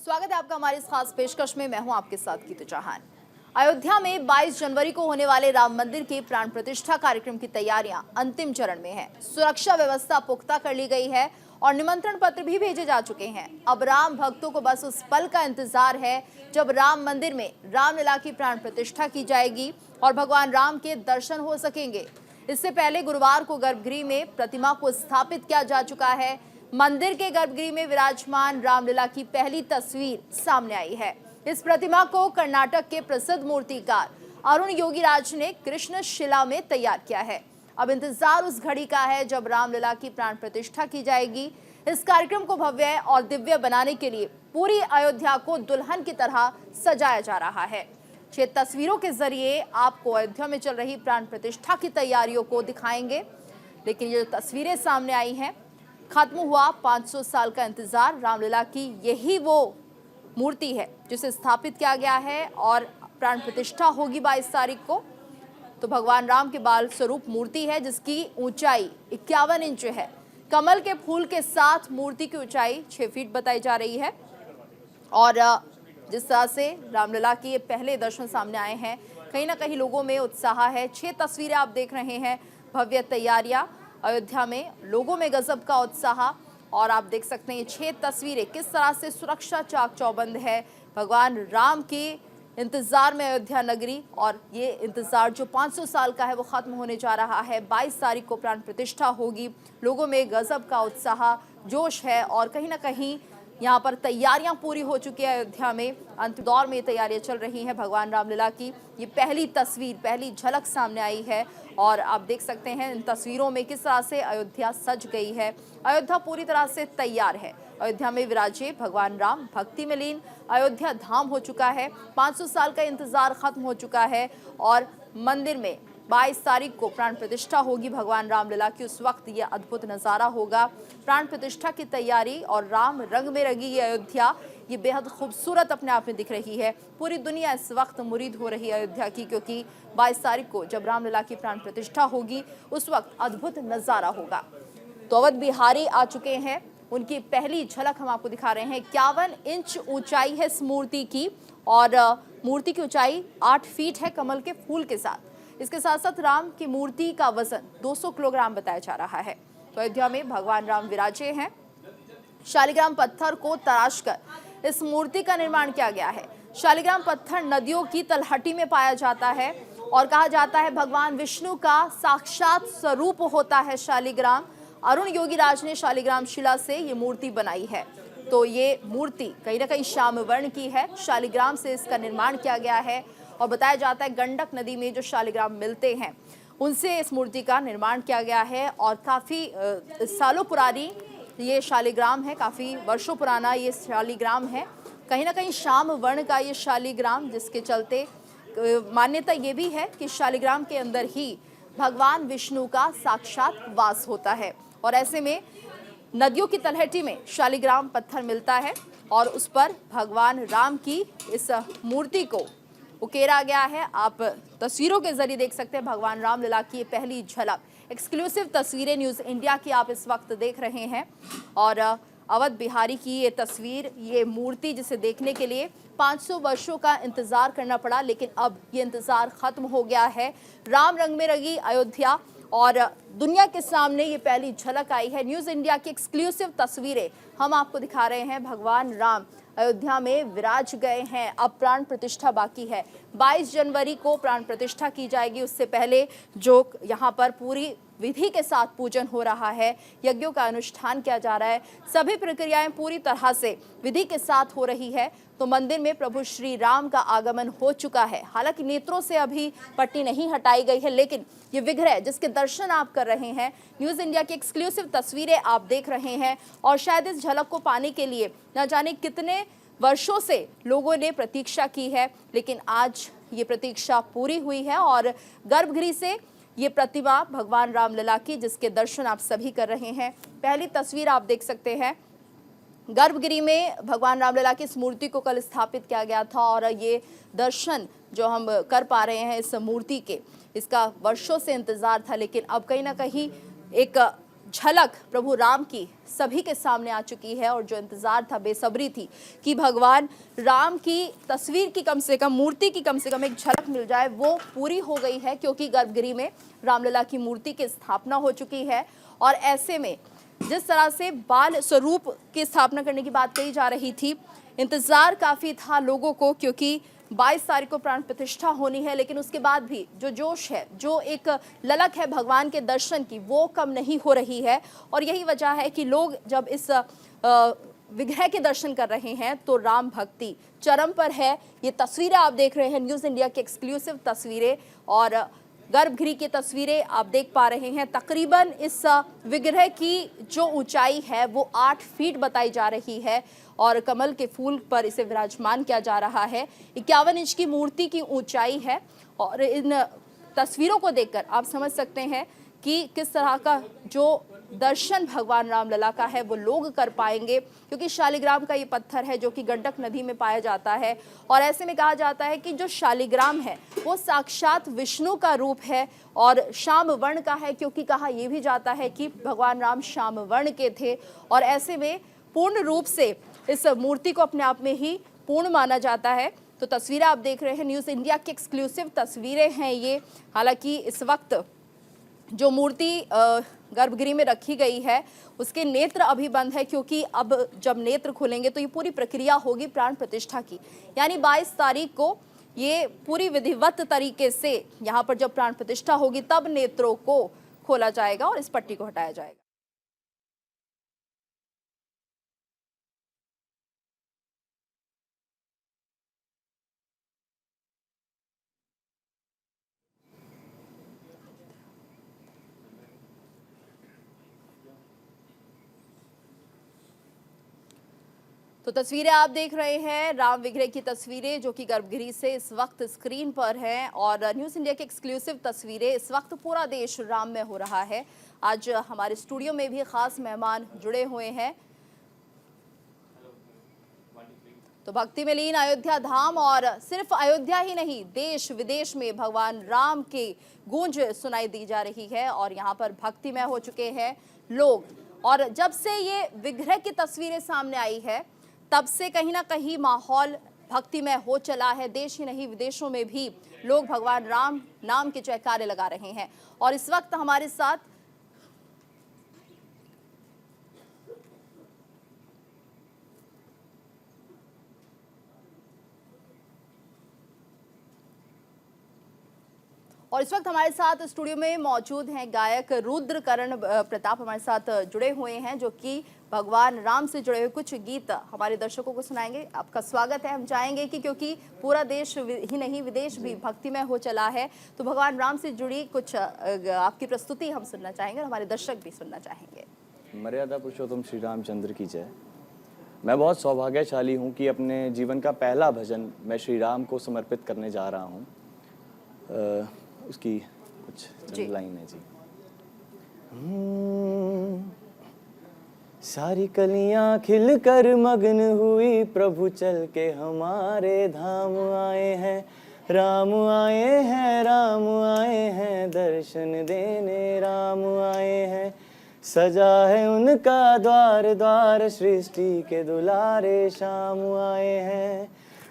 स्वागत है आपका हमारी इस खास पेशकश में। मैं हूं आपके साथ कीतू चौहान। अयोध्या में 22 जनवरी को होने वाले राम मंदिर के प्राण प्रतिष्ठा कार्यक्रम की तैयारियां अंतिम चरण में है। सुरक्षा व्यवस्था पुख्ता कर ली गई है और निमंत्रण पत्र भी भेजे जा चुके हैं। अब राम भक्तों को बस उस पल का इंतजार है जब राम मंदिर में रामलला की प्राण प्रतिष्ठा की जाएगी और भगवान राम के दर्शन हो सकेंगे। इससे पहले गुरुवार को गर्भगृह में प्रतिमा को स्थापित किया जा चुका है। मंदिर के गर्भगृह में विराजमान रामलला की पहली तस्वीर सामने आई है। इस प्रतिमा को कर्नाटक के प्रसिद्ध मूर्तिकार अरुण योगीराज ने कृष्ण शिला में तैयार किया है। अब इंतजार उस घड़ी का है जब रामलला की प्राण प्रतिष्ठा की जाएगी। इस कार्यक्रम को भव्य और दिव्य बनाने के लिए पूरी अयोध्या को दुल्हन की तरह सजाया जा रहा है। 6 तस्वीरों के जरिए आपको अयोध्या में चल रही प्राण प्रतिष्ठा की तैयारियों को दिखाएंगे। लेकिन ये जो तस्वीरें सामने आई हैं, खत्म हुआ 500 साल का इंतजार। रामलला की यही वो मूर्ति है जिसे स्थापित किया गया है और प्राण प्रतिष्ठा होगी 22 तारीख को। तो भगवान राम के बाल स्वरूप मूर्ति है जिसकी ऊंचाई 51 इंच है। कमल के फूल के साथ मूर्ति की ऊंचाई 6 फीट बताई जा रही है। और जिस तरह से रामलला के ये पहले दर्शन सामने आए हैं, कहीं ना कहीं लोगों में उत्साह है। 6 तस्वीरें आप देख रहे हैं, भव्य तैयारियां अयोध्या में, लोगों में गजब का उत्साह। और आप देख सकते हैं ये 6 तस्वीरें किस तरह से सुरक्षा चाक चौबंद है। भगवान राम के इंतजार में अयोध्या नगरी, और ये इंतजार जो 500 साल का है वो खत्म होने जा रहा है। 22 तारीख को प्राण प्रतिष्ठा होगी। लोगों में गजब का उत्साह, जोश है और कहीं ना कहीं यहाँ पर तैयारियां पूरी हो चुकी है। अयोध्या में अंतिम दौर में तैयारियां चल रही हैं। भगवान रामलला की ये पहली तस्वीर, पहली झलक सामने आई है और आप देख सकते हैं इन तस्वीरों में किस तरह से अयोध्या सज गई है। अयोध्या पूरी तरह से तैयार है। अयोध्या में विराजे भगवान राम, भक्ति में लीन अयोध्या धाम हो चुका है। 500 साल का इंतजार खत्म हो चुका है और मंदिर में 22 तारीख को प्राण प्रतिष्ठा होगी भगवान रामलला की। उस वक्त ये अद्भुत नज़ारा होगा। प्राण प्रतिष्ठा की तैयारी और राम रंग में रंगी ये अयोध्या, ये बेहद खूबसूरत अपने आप में दिख रही है। पूरी दुनिया इस वक्त मुरीद हो रही है अयोध्या की, क्योंकि 22 तारीख को जब रामलला की प्राण प्रतिष्ठा होगी उस वक्त अद्भुत नज़ारा होगा। तो अवध बिहारी आ चुके हैं, उनकी पहली झलक हम आपको दिखा रहे हैं। 51 इंच ऊंचाई है इस मूर्ति की और मूर्ति की ऊंचाई 8 फीट है कमल के फूल के साथ। इसके साथ साथ राम की मूर्ति का वजन 200 किलोग्राम बताया जा रहा है। तो अयोध्या में भगवान राम विराजे हैं। शालिग्राम पत्थर को तराशकर इस मूर्ति का निर्माण किया गया है। शालिग्राम पत्थर नदियों की तलहटी में पाया जाता है और कहा जाता है भगवान विष्णु का साक्षात स्वरूप होता है शालिग्राम। अरुण योगीराज ने शालिग्राम शिला से ये मूर्ति बनाई है। तो ये मूर्ति कहीं ना कहीं श्याम वर्ण की है। शालिग्राम से इसका निर्माण किया गया है और बताया जाता है गंडक नदी में जो शालिग्राम मिलते हैं उनसे इस मूर्ति का निर्माण किया गया है। और काफ़ी सालों पुरानी ये शालिग्राम है, काफ़ी वर्षों पुराना ये शालिग्राम है। कहीं ना कहीं श्याम वर्ण का ये शालिग्राम, जिसके चलते मान्यता ये भी है कि शालिग्राम के अंदर ही भगवान विष्णु का साक्षात वास होता है। और ऐसे में नदियों की तलहटी में शालिग्राम पत्थर मिलता है और उस पर भगवान राम की इस मूर्ति को उकेरा गया है। आप तस्वीरों के जरिए देख सकते हैं भगवान रामलला की ये पहली झलक। एक्सक्लूसिव तस्वीरें न्यूज़ इंडिया की आप इस वक्त देख रहे हैं और अवध बिहारी की ये तस्वीर, ये मूर्ति जिसे देखने के लिए 500 वर्षों का इंतजार करना पड़ा, लेकिन अब ये इंतजार खत्म हो गया है। राम रंग में रंगी अयोध्या और दुनिया के सामने ये पहली झलक आई है। न्यूज़ इंडिया की एक्सक्लूसिव तस्वीरें हम आपको दिखा रहे हैं। भगवान राम अयोध्या में विराज गए हैं। अब प्राण प्रतिष्ठा बाकी है। 22 जनवरी को प्राण प्रतिष्ठा की जाएगी। उससे पहले जो यहाँ पर पूरी विधि के साथ पूजन हो रहा है, यज्ञों का अनुष्ठान किया जा रहा है, सभी प्रक्रियाएं पूरी तरह से विधि के साथ हो रही है। तो मंदिर में प्रभु श्री राम का आगमन हो चुका है। हालांकि नेत्रों से अभी पट्टी नहीं हटाई गई है, लेकिन ये विग्रह जिसके दर्शन आप कर रहे हैं, न्यूज़ इंडिया की एक्सक्लूसिव तस्वीरें आप देख रहे हैं। और शायद इस झलक को पाने के लिए न जाने कितने वर्षों से लोगों ने प्रतीक्षा की है, लेकिन आज ये प्रतीक्षा पूरी हुई है और गर्भगृह से ये प्रतिमा भगवान रामलला की, जिसके दर्शन आप सभी कर रहे हैं। पहली तस्वीर आप देख सकते हैं, गर्भगृह में भगवान रामलला की इस मूर्ति को कल स्थापित किया गया था और ये दर्शन जो हम कर पा रहे हैं इस मूर्ति के, इसका वर्षों से इंतजार था। लेकिन अब कहीं ना कहीं एक झलक प्रभु राम की सभी के सामने आ चुकी है और जो इंतजार था, बेसब्री थी कि भगवान राम की तस्वीर की कम से कम, मूर्ति की कम से कम एक झलक मिल जाए, वो पूरी हो गई है, क्योंकि गर्भगृह में रामलला की मूर्ति की स्थापना हो चुकी है। और ऐसे में जिस तरह से बाल स्वरूप की स्थापना करने की बात कही जा रही थी, इंतजार काफी था लोगों को, क्योंकि 22 तारीख को प्राण प्रतिष्ठा होनी है, लेकिन उसके बाद भी जो जोश है, जो एक ललक है भगवान के दर्शन की, वो कम नहीं हो रही है। और यही वजह है कि लोग जब इस विग्रह के दर्शन कर रहे हैं तो राम भक्ति चरम पर है। ये तस्वीरें आप देख रहे हैं, न्यूज़ इंडिया की एक्सक्लूसिव तस्वीरें और गर्भगृह की तस्वीरें आप देख पा रहे हैं। तकरीबन इस विग्रह की जो ऊंचाई है वो 8 फीट बताई जा रही है और कमल के फूल पर इसे विराजमान किया जा रहा है। 51 इंच की मूर्ति की ऊंचाई है और इन तस्वीरों को देखकर आप समझ सकते हैं कि किस तरह का जो दर्शन भगवान रामलला का है वो लोग कर पाएंगे, क्योंकि शालिग्राम का ये पत्थर है जो कि गंडक नदी में पाया जाता है। और ऐसे में कहा जाता है कि जो शालिग्राम है वो साक्षात विष्णु का रूप है और श्याम वर्ण का है, क्योंकि कहा यह भी जाता है कि भगवान राम श्याम वर्ण के थे। और ऐसे में पूर्ण रूप से इस मूर्ति को अपने आप में ही पूर्ण माना जाता है। तो तस्वीरें आप देख रहे हैं, न्यूज़ इंडिया की एक्सक्लूसिव तस्वीरें हैं ये। हालांकि इस वक्त जो मूर्ति गर्भगृह में रखी गई है उसके नेत्र अभी बंद है, क्योंकि अब जब नेत्र खुलेंगे तो ये पूरी प्रक्रिया होगी प्राण प्रतिष्ठा की, यानी 22 तारीख को ये पूरी विधिवत तरीके से यहाँ पर जब प्राण प्रतिष्ठा होगी तब नेत्रों को खोला जाएगा और इस पट्टी को हटाया जाएगा। तो तस्वीरें आप देख रहे हैं, राम विग्रह की तस्वीरें जो कि गर्भगृह से इस वक्त स्क्रीन पर हैं और न्यूज़ इंडिया की एक्सक्लूसिव तस्वीरें। इस वक्त पूरा देश राम में हो रहा है। आज हमारे स्टूडियो में भी खास मेहमान जुड़े हुए हैं। तो भक्ति में लीन अयोध्या धाम, और सिर्फ अयोध्या ही नहीं, देश विदेश में भगवान राम की गूंज सुनाई दी जा रही है और यहाँ पर भक्तिमय हो चुके हैं लोग। और जब से ये विग्रह की तस्वीरें सामने आई है तब से कहीं ना कहीं माहौल भक्तिमय हो चला है। देश ही नहीं, विदेशों में भी लोग भगवान राम नाम के जयकारे लगा रहे हैं। और इस वक्त हमारे साथ स्टूडियो में मौजूद हैं गायक रुद्रकरण प्रताप, हमारे साथ जुड़े हुए हैं, जो कि भगवान राम से जुड़े हुए कुछ गीत हमारे दर्शकों को सुनाएंगे। आपका स्वागत है। हम चाहेंगे कि क्योंकि पूरा देश ही नहीं विदेश भी भक्तिमय हो चला है, तो भगवान राम से जुड़ी कुछ आपकी प्रस्तुति हम सुनना चाहेंगे और हमारे दर्शक भी सुनना चाहेंगे। मर्यादा पुरुषोत्तम श्री रामचंद्र की जय। मैं बहुत सौभाग्यशाली हूँ कि अपने जीवन का पहला भजन मैं श्री राम को समर्पित करने जा रहा हूँ। उसकी कुछ लाइन है जी। सारी कलियां खिल कर मग्न हुई, प्रभु चल के हमारे धाम आए हैं। राम आए हैं, राम आए हैं, दर्शन देने राम आए हैं। सजा है उनका द्वार द्वार, सृष्टि के दुलारे श्याम आए हैं।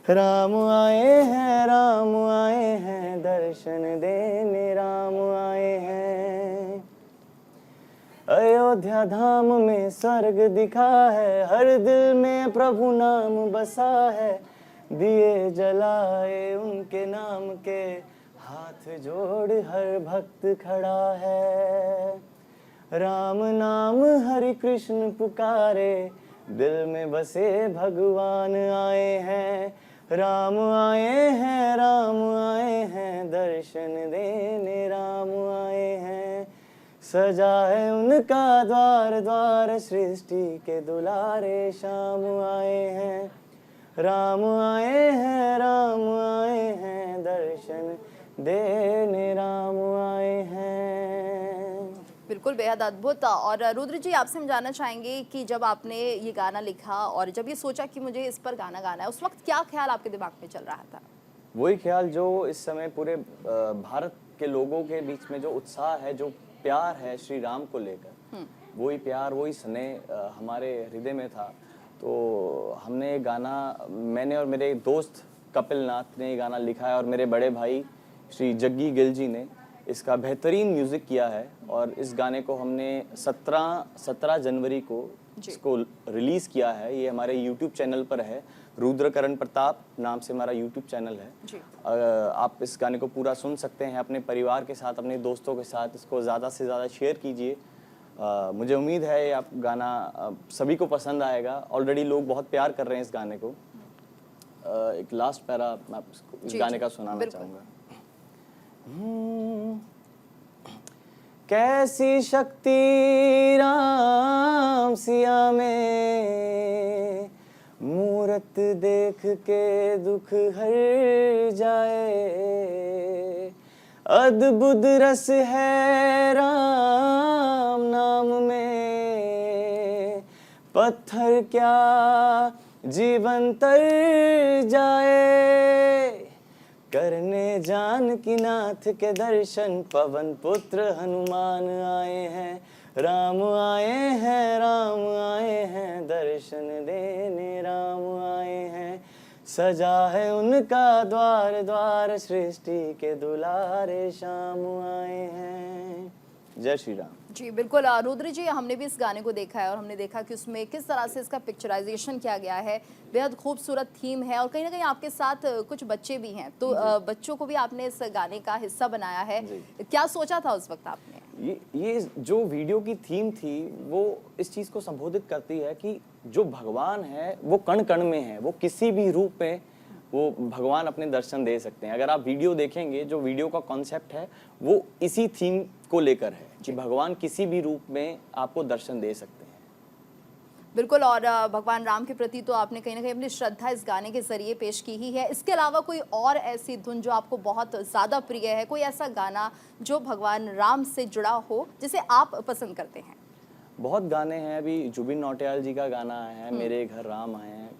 राम आए हैं, राम आए हैं, दर्शन देने राम आए हैं। अयोध्या धाम में स्वर्ग दिखा है, हर दिल में प्रभु नाम बसा है। दिए जलाए उनके नाम के, हाथ जोड़ हर भक्त खड़ा है। राम नाम हरि कृष्ण पुकारे, दिल में बसे भगवान आए हैं। राम आए हैं, राम आए हैं, दर्शन देने राम आए हैं। सजा है उनका द्वार द्वार, सृष्टि के दुलारे श्याम आए हैं। राम आए हैं, राम आए हैं, दर्शन देने राम आए हैं। बिल्कुल, बेहद अद्भुत। और रुद्र जी, आपसे हम जानना चाहेंगे कि जब आपने ये गाना लिखा और जब ये सोचा कि मुझे इस पर गाना गाना है, उस वक्त क्या ख्याल आपके दिमाग में चल रहा था? वही ख्याल जो इस समय पूरे भारत के लोगों के बीच में जो उत्साह है, जो प्यार है श्री राम को लेकर, वही प्यार वही स्नेह हमारे हृदय में था। तो हमने ये गाना, मैंने और मेरे दोस्त कपिल नाथ ने ये गाना लिखा है और मेरे बड़े भाई श्री जग्गी गिल जी ने इसका बेहतरीन म्यूज़िक किया है। और इस गाने को हमने 17 जनवरी को इसको रिलीज़ किया है। ये हमारे यूट्यूब चैनल पर है, रुद्रकरण प्रताप नाम से हमारा यूट्यूब चैनल है जी। आप इस गाने को पूरा सुन सकते हैं अपने परिवार के साथ, अपने दोस्तों के साथ। इसको ज़्यादा से ज़्यादा शेयर कीजिए। मुझे उम्मीद है आप गाना सभी को पसंद आएगा। ऑलरेडी लोग बहुत प्यार कर रहे हैं इस गाने को। एक लास्ट पैरा मैं इस गाने का सुनाना चाहूँगा। कैसी शक्ति राम सिया में, मूरत देख के दुख हर जाए। अद्भुत रस है राम नाम में, पत्थर क्या जीवन तर जाए। करने जानकी नाथ के दर्शन, पवन पुत्र हनुमान आए हैं। राम आए हैं, राम आए हैं, दर्शन देने राम आए हैं। सजा है उनका द्वार द्वार, सृष्टि के दुलारे श्याम आए हैं। जय श्री राम। जी बिल्कुल रुद्र जी, हमने भी इस गाने को देखा है और हमने देखा कि उसमें किस तरह से इसका पिक्चराइजेशन किया गया है। बेहद खूबसूरत थीम है और कहीं ना कहीं आपके साथ कुछ बच्चे भी हैं, तो बच्चों को भी आपने इस गाने का हिस्सा बनाया है। क्या सोचा था उस वक्त आपने? ये जो वीडियो की थीम थी वो इस चीज़ को संबोधित करती है कि जो भगवान है वो कण कण में है, वो किसी भी रूप में वो भगवान अपने दर्शन दे सकते हैं। अगर आप वीडियो देखेंगे, जो वीडियो का कॉन्सेप्ट है वो इसी थीम को लेकर है कि भगवान किसी भी रूप में आपको दर्शन दे सकते हैं। बिल्कुल, और भगवान राम के प्रति तो आपने कहीं ना कहीं अपनी श्रद्धा इस गाने के जरिए पेश की ही है। इसके अलावा कोई और ऐसी धुन जो आपको बहुत ज़्यादा प्रिय है, कोई ऐसा गाना जो भगवान राम से जुड़ा हो जिसे आप पसंद करते हैं? बहुत गाने हैं। अभी जुबिन नौटियाल जी का गाना है, मेरे घर राम आए हैं,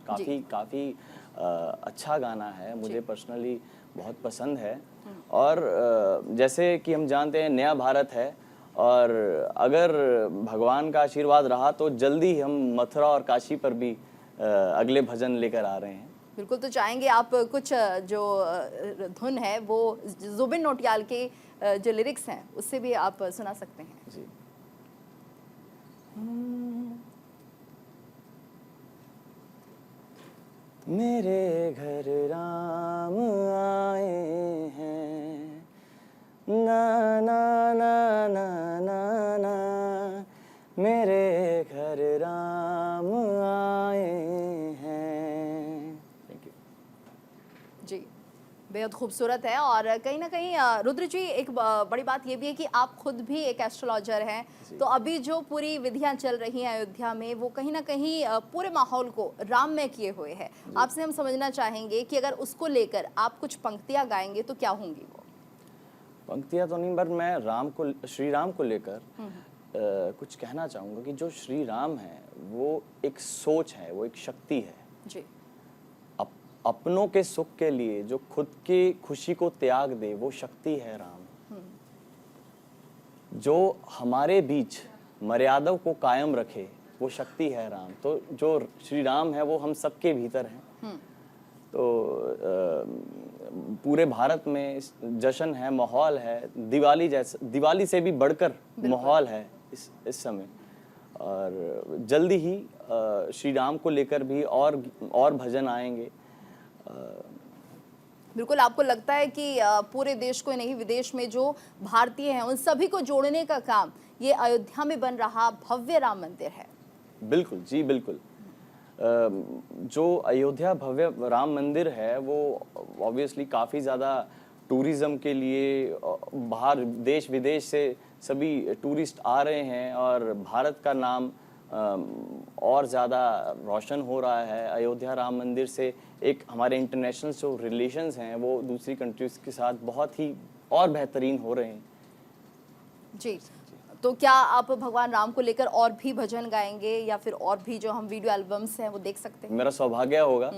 काफ़ी अच्छा गाना है, मुझे पर्सनली बहुत पसंद है। और जैसे कि हम जानते हैं नया भारत है और अगर भगवान का आशीर्वाद रहा तो जल्दी हम मथुरा और काशी पर भी अगले भजन लेकर आ रहे हैं। बिल्कुल, तो चाहेंगे आप कुछ जो धुन है वो जुबिन नौटियाल के जो लिरिक्स हैं उससे भी आप सुना सकते हैं? जी। मेरे घर राम आए हैं, ना ना ना ना ना ना, मेरे घर राम आए हैं। थैंक यू जी, बेहद खूबसूरत है। और कहीं ना कहीं रुद्र जी, एक बड़ी बात ये भी है कि आप खुद भी एक एस्ट्रोलॉजर हैं, तो अभी जो पूरी विधियां चल रही हैं अयोध्या में वो कहीं ना कहीं पूरे माहौल को राममय किए हुए है। आपसे हम समझना चाहेंगे कि अगर उसको लेकर आप कुछ पंक्तियां गाएंगे तो क्या होंगी वो? पंक्तियां तो नहीं, पर मैं श्री राम को लेकर कुछ कहना चाहूँगा कि जो श्री राम है वो एक सोच है, वो एक शक्ति है जी। अपनों के सुख के लिए जो खुद की खुशी को त्याग दे, वो शक्ति है राम। जो हमारे बीच मर्यादा को कायम रखे, वो शक्ति है राम। तो जो श्री राम है वो हम सबके भीतर हैं। तो पूरे भारत में जश्न है, माहौल है, दिवाली से भी बढ़कर माहौल है इस समय। और जल्दी ही श्री राम को लेकर भी और भजन आएंगे। बिल्कुल, आपको लगता है कि पूरे देश को नहीं, विदेश में जो भारतीय हैं उन सभी को जोड़ने का काम ये अयोध्या में बन रहा भव्य राम मंदिर है? बिल्कुल जी, बिल्कुल। जो अयोध्या भव्य राम मंदिर है वो ऑब्वियसली काफ़ी ज़्यादा टूरिज़्म के लिए बाहर देश विदेश से सभी टूरिस्ट आ रहे हैं और भारत का नाम और ज़्यादा रोशन हो रहा है। अयोध्या राम मंदिर से एक हमारे इंटरनेशनल जो रिलेशंस हैं वो दूसरी कंट्रीज़ के साथ बहुत ही और बेहतरीन हो रहे हैं। जी, तो क्या आप भगवान राम को लेकर और भी भजन गाएंगे या फिर और भी जो हम वीडियो एल्बम्स हैं वो देख सकते हैं? मेरा सौभाग्य होगा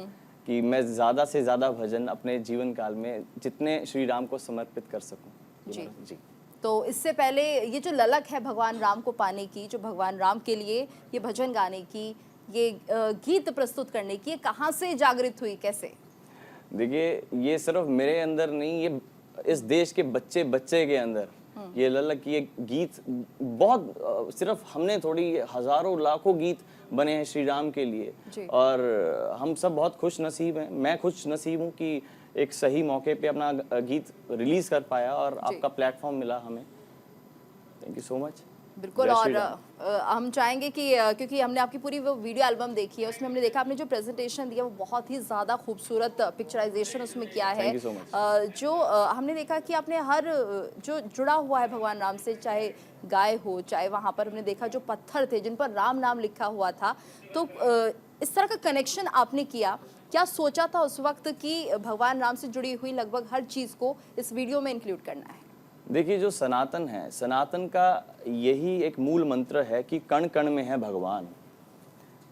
कि मैं ज़्यादा से ज़्यादा भजन अपने जीवन काल में जितने श्री राम को समर्पित कर सकूं। जी, तो तो इससे पहले ये जो ललक है भगवान राम को पाने की, जो भगवान राम के लिए ये भजन गाने की, ये गीत प्रस्तुत करने की, ये कहाँ से जागृत हुई, कैसे? देखिए, ये सिर्फ मेरे अंदर नहीं, ये इस देश के बच्चे बच्चे के अंदर ये ललक, ये गीत बहुत सिर्फ हमने थोड़ी, हजारों लाखों गीत बने हैं श्री राम के लिए और हम सब बहुत खुश नसीब हैं। मैं खुश नसीब हूँ कि एक सही मौके पे अपना गीत रिलीज कर पाया और आपका प्लेटफॉर्म मिला हमें। Thank you so much. बिल्कुल। और हम चाहेंगे कि क्योंकि हमने आपकी पूरी वो वीडियो एल्बम देखी है, उसमें हमने देखा आपने जो प्रेजेंटेशन दिया वो बहुत ही ज़्यादा खूबसूरत पिक्चराइजेशन उसमें किया है। जो हमने देखा कि आपने हर जो जुड़ा हुआ है भगवान राम से, चाहे गाय हो, चाहे वहाँ पर हमने देखा जो पत्थर थे जिन पर राम नाम लिखा हुआ था, तो इस तरह का कनेक्शन आपने किया। क्या सोचा था उस वक्त कि भगवान राम से जुड़ी हुई लगभग हर चीज़ को इस वीडियो में इंक्लूड करना है? देखिए, जो सनातन है, सनातन का यही एक मूल मंत्र है कि कण कण में है भगवान।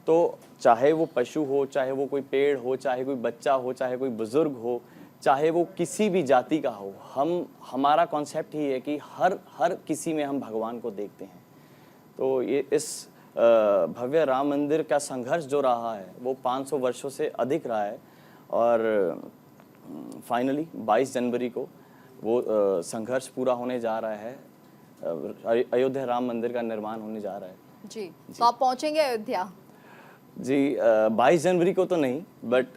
तो चाहे वो पशु हो, चाहे वो कोई पेड़ हो, चाहे कोई बच्चा हो, चाहे कोई बुजुर्ग हो, चाहे वो किसी भी जाति का हो, हमारा कॉन्सेप्ट ही है कि हर किसी में हम भगवान को देखते हैं। तो ये इस भव्य राम मंदिर का संघर्ष जो रहा है वो 500 वर्षों से अधिक रहा है और फाइनली 22 जनवरी को वो संघर्ष पूरा होने जा रहा है। अयोध्या राम मंदिर का निर्माण होने जा रहा है। जी। तो आप पहुंचेंगे अयोध्या? जी, 22 जनवरी को तो नहीं, बट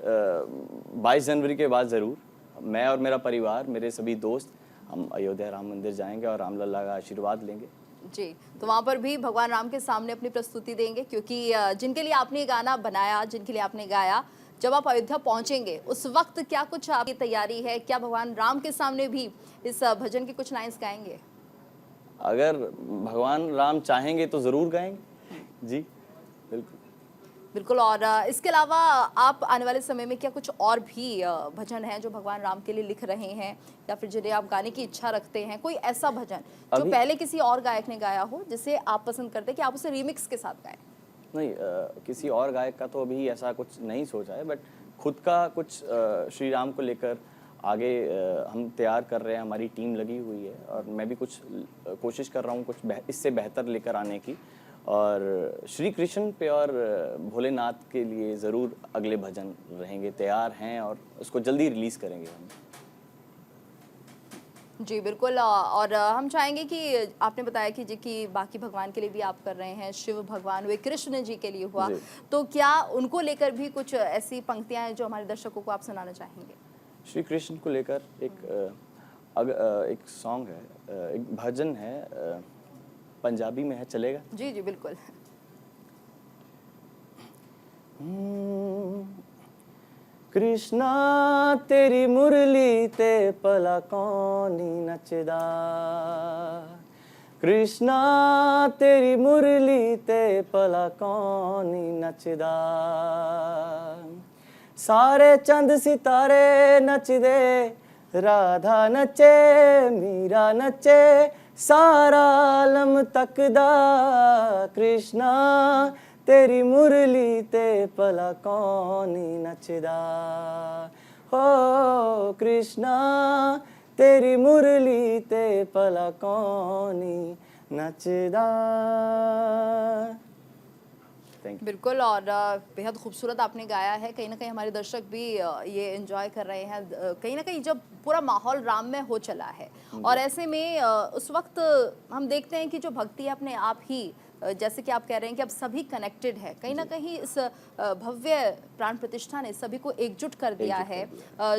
22 जनवरी के बाद ज़रूर मैं और मेरा परिवार, मेरे सभी दोस्त, हम अयोध्या राम मंदिर जाएंगे और रामलला का आशीर्वाद लेंगे। जी। तो वहाँ पर भी भगवान राम के सामने अपनी प्रस्तुति देंगे, क्योंकि जिनके लिए आपने गाना बनाया, जिनके लिए आपने गाया, जब आप अयोध्या पहुंचेंगे उस वक्त क्या कुछ आपकी तैयारी है? क्या भगवान राम के सामने भी इस भजन के कुछ लाइंस गाएंगे? अगर भगवान राम चाहेंगे तो ज़रूर गाएंगे। जी बिल्कुल। बिल्कुल। और इसके अलावा आप आने वाले समय में क्या कुछ और भी भजन हैं जो भगवान राम के लिए लिख रहे हैं, या फिर जिन्हें आप गाने की इच्छा रखते हैं? कोई ऐसा भजन जो पहले किसी और गायक ने गाया हो, जिसे आप पसंद करते हैं कि आप उसे रीमिक्स के साथ गाएं? नहीं, किसी और गायक का तो अभी ऐसा कुछ नहीं सोचा है, बट खुद का कुछ श्री राम को लेकर आगे हम तैयार कर रहे हैं। हमारी टीम लगी हुई है और मैं भी कुछ कोशिश कर रहा हूँ कुछ इससे बेहतर लेकर आने की, और श्री कृष्ण पे और भोलेनाथ के लिए ज़रूर अगले भजन रहेंगे, तैयार हैं और उसको जल्दी रिलीज़ करेंगे हम। जी बिल्कुल। और हम चाहेंगे कि आपने बताया कि जी कि बाकी भगवान के लिए भी आप कर रहे हैं, शिव भगवान हुए, कृष्ण जी के लिए हुआ, तो क्या उनको लेकर भी कुछ ऐसी पंक्तियां हैं जो हमारे दर्शकों को आप सुनाना चाहेंगे? श्री कृष्ण को लेकर एक सॉन्ग है, एक भजन है, पंजाबी में है, चलेगा? जी जी बिल्कुल। कृष्णा तेरी मुरली ते भला कौन नहीं नचदा, कृष्णा तेरी मुरली ते भला कौन नहीं नचदा, सारे चंद सितारे नचदे, राधा नचे, मीरा नचे, सारा आलम तकदा, कृष्णा तेरी मुरली ते भला कौन नहीं नचदा, हो कृष्णा तेरी मुरली ते भला कौन नहीं नचदा। बिल्कुल। और बेहद खूबसूरत आपने गाया है। कहीं ना कहीं हमारे दर्शक भी ये एंजॉय कर रहे हैं। कहीं ना कहीं जब पूरा माहौल राम में हो चला है और ऐसे में उस वक्त हम देखते हैं कि जो भक्ति है अपने आप ही, जैसे कि आप कह रहे हैं कि अब सभी कनेक्टेड है, कहीं ना कहीं इस भव्य प्राण प्रतिष्ठा ने सभी को एकजुट कर दिया है।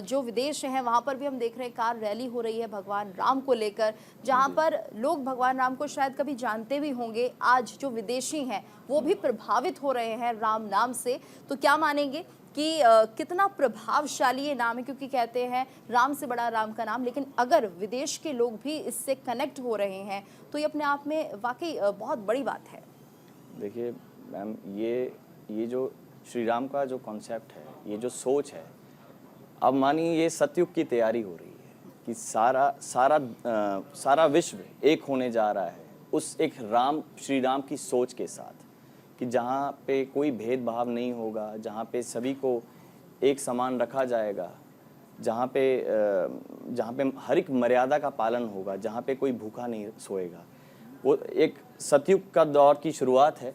जो विदेश हैं वहाँ पर भी हम देख रहे हैं कार रैली हो रही है भगवान राम को लेकर, जहाँ पर लोग भगवान राम को शायद कभी जानते भी होंगे, आज जो विदेशी हैं वो भी प्रभावित हो रहे हैं राम नाम से। तो क्या मानेंगे कि कितना प्रभावशाली ये नाम है, क्योंकि कहते हैं राम से बड़ा राम का नाम, लेकिन अगर विदेश के लोग भी इससे कनेक्ट हो रहे हैं तो ये अपने आप में वाकई बहुत बड़ी बात है। देखिए मैम, ये जो श्री राम का जो कॉन्सेप्ट है, ये जो सोच है, अब मानिए ये सतयुग की तैयारी हो रही है कि सारा विश्व एक होने जा रहा है उस एक श्री राम की सोच के साथ, कि जहाँ पे कोई भेदभाव नहीं होगा, जहाँ पे सभी को एक समान रखा जाएगा, जहाँ पे हर एक मर्यादा का पालन होगा, जहाँ पे कोई भूखा नहीं सोएगा। वो एक सतयुग का दौर की शुरुआत है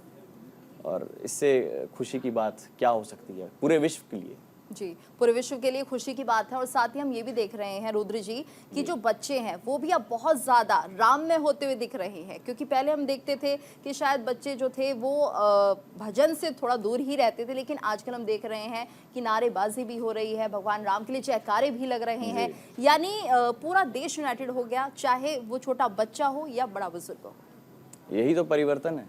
और इससे खुशी की बात क्या हो सकती है पूरे विश्व के लिए। जी, पूरे विश्व के लिए खुशी की बात है। और साथ ही हम ये भी देख रहे हैं रुद्र जी कि जो बच्चे हैं वो भी अब बहुत ज़्यादा राम में होते हुए दिख रहे हैं, क्योंकि पहले हम देखते थे कि शायद बच्चे जो थे वो भजन से थोड़ा दूर ही रहते थे, लेकिन आजकल हम देख रहे हैं कि नारेबाजी भी हो रही है, भगवान राम के लिए जयकारे भी लग रहे हैं, यानी पूरा देश यूनाइटेड हो गया, चाहे वो छोटा बच्चा हो या बड़ा बुजुर्ग हो। यही तो परिवर्तन है।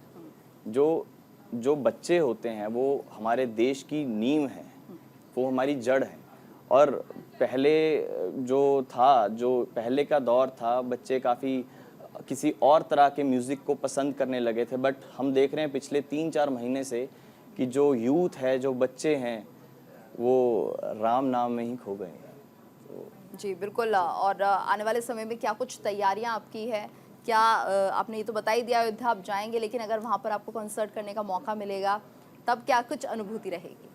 जो बच्चे होते हैं वो हमारे देश की नींव है, वो हमारी जड़ है। और पहले जो पहले का दौर था, बच्चे काफ़ी किसी और तरह के म्यूज़िक को पसंद करने लगे थे, बट हम देख रहे हैं पिछले 3-4 महीने से कि जो यूथ है, जो बच्चे हैं, वो राम नाम में ही खो गए हैं। जी बिल्कुल। और आने वाले समय में क्या कुछ तैयारियां आपकी है? क्या आपने ये तो बता ही दिया अयोध्या आप जाएंगे, लेकिन अगर वहाँ पर आपको कंसर्ट करने का मौका मिलेगा तब क्या कुछ अनुभूति रहेगी?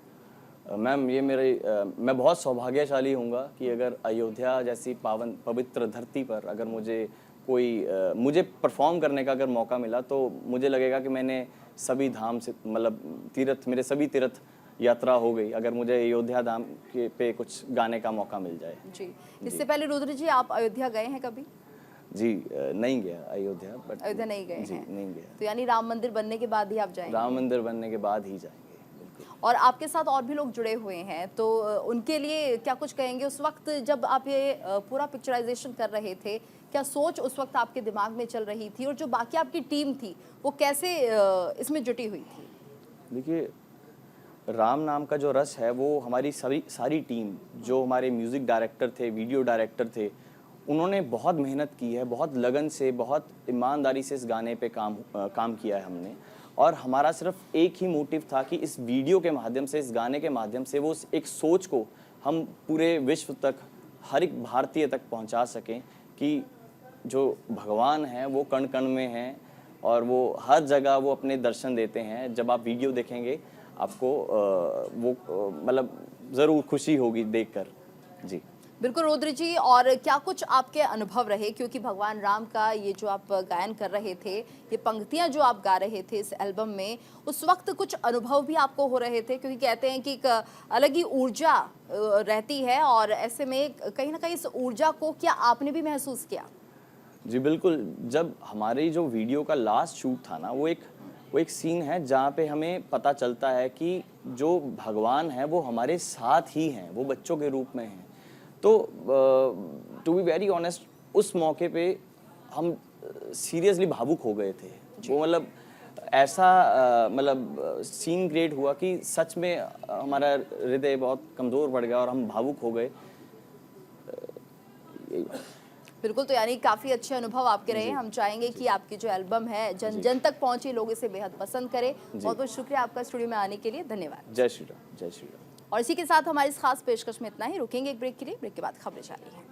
मैम, मैं बहुत सौभाग्यशाली हूँगा कि अगर अयोध्या जैसी पावन पवित्र धरती पर अगर मुझे परफॉर्म करने का अगर मौका मिला, तो मुझे लगेगा कि मैंने सभी धाम से मेरे सभी तीर्थ यात्रा हो गई अगर मुझे अयोध्या धाम पे कुछ गाने का मौका मिल जाए। जी, इससे पहले रुद्र जी आप अयोध्या गए हैं कभी? जी नहीं गया अयोध्या, बट अयोध्या नहीं गए जी, हैं। नहीं गया। तो यानी राम मंदिर बनने के बाद ही आप जाएंगे? राम मंदिर बनने के बाद ही जाएंगे। और आपके साथ और भी लोग जुड़े हुए हैं, तो उनके लिए क्या कुछ कहेंगे? उस वक्त जब आप ये पूरा पिक्चराइजेशन कर रहे थे, क्या सोच उस वक्त आपके दिमाग में चल रही थी, और जो बाकी आपकी टीम थी वो कैसे इसमें जुटी हुई थी? देखिए, राम नाम का जो रस है वो हमारी सारी टीम, जो हमारे म्यूज़िक डायरेक्टर थे, वीडियो डायरेक्टर थे, उन्होंने बहुत मेहनत की है, बहुत लगन से, बहुत ईमानदारी से इस गाने पे काम किया है हमने। और हमारा सिर्फ एक ही मोटिव था कि इस वीडियो के माध्यम से, इस गाने के माध्यम से वो एक सोच को हम पूरे विश्व तक, हर एक भारतीय तक पहुंचा सकें कि जो भगवान हैं वो कण कण में हैं और वो हर जगह वो अपने दर्शन देते हैं। जब आप वीडियो देखेंगे आपको मतलब ज़रूर खुशी होगी देखकर। जी बिल्कुल रुद्र जी। और क्या कुछ आपके अनुभव रहे, क्योंकि भगवान राम का ये जो आप गायन कर रहे थे, ये पंक्तियां जो आप गा रहे थे इस एल्बम में, उस वक्त कुछ अनुभव भी आपको हो रहे थे? क्योंकि कहते हैं कि एक अलग ही ऊर्जा रहती है, और ऐसे में कहीं ना कहीं इस ऊर्जा को क्या आपने भी महसूस किया? जी बिल्कुल। जब हमारी जो वीडियो का लास्ट शूट था ना, वो एक सीन है जहाँ पे हमें पता चलता है कि जो भगवान है वो हमारे साथ ही हैं, वो बच्चों के रूप में हैं। तो टू बी वेरी ऑनेस्ट, उस मौके पे हम सीरियसली भावुक हो गए थे। वो मतलब ऐसा सीन क्रिएट हुआ कि सच में हमारा हृदय बहुत कमज़ोर पड़ गया और हम भावुक हो गए। यही बात। बिल्कुल। तो यानी काफ़ी अच्छे अनुभव आपके रहे। हम चाहेंगे कि आपकी जो एल्बम है जन जन तक पहुंचे, लोग इसे बेहद पसंद करें। बहुत बहुत शुक्रिया आपका स्टूडियो में आने के लिए, धन्यवाद। जय श्री राम, जय श्री राम। और इसी के साथ हमारी इस खास पेशकश में इतना ही। रुकेंगे एक ब्रेक के लिए, ब्रेक के बाद खबरें जारी हैं।